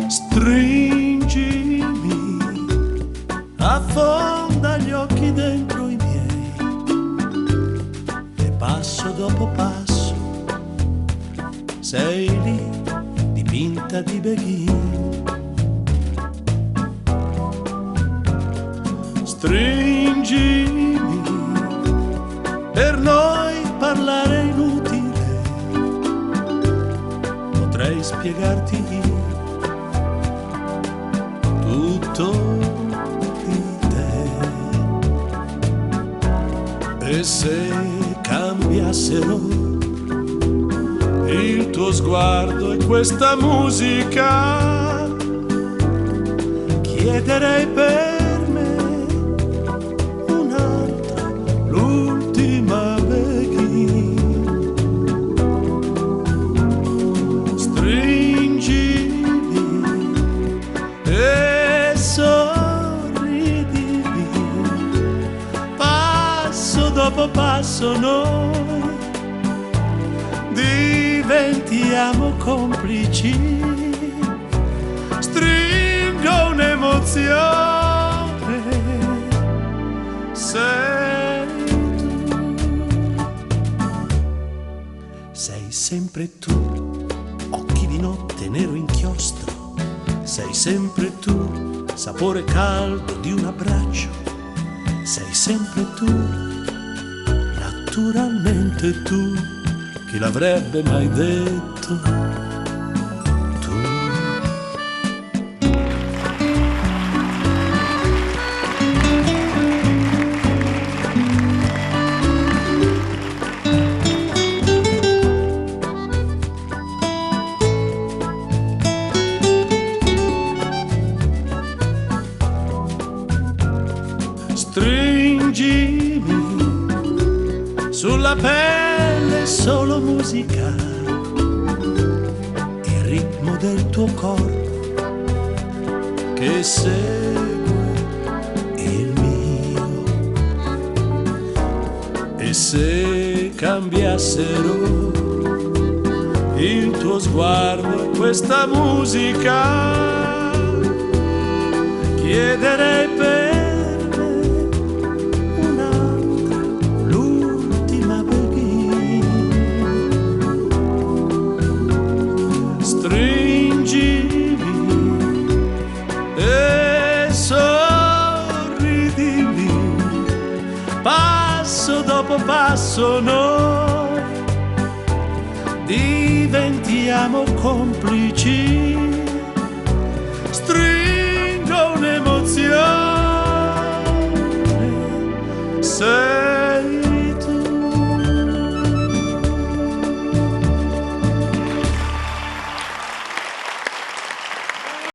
Stringimi, affonda gli occhi dentro i miei e passo dopo passo sei lì dipinta di beghin. Stringimi, per noi parlare è inutile, potrei spiegarti io tutto di te. E se cambiassero il tuo sguardo e questa musica, chiederei per me un'altra, l'ultima beghin. Stringimi e sorridimi, passo dopo passo noi diventiamo complici. Stringo un'emozione, sei tu, sei sempre tu, occhi di notte nero inchiostro, sei sempre tu, sapore caldo di un abbraccio, sei sempre tu, naturalmente tu, chi l'avrebbe mai detto? Tu. Stringimi, sulla pelle solo musica, il ritmo del tuo corpo che segue il mio. E se cambiassero il tuo sguardo e questa musica, chiederei per e sorridimi, passo dopo passo noi diventiamo complici.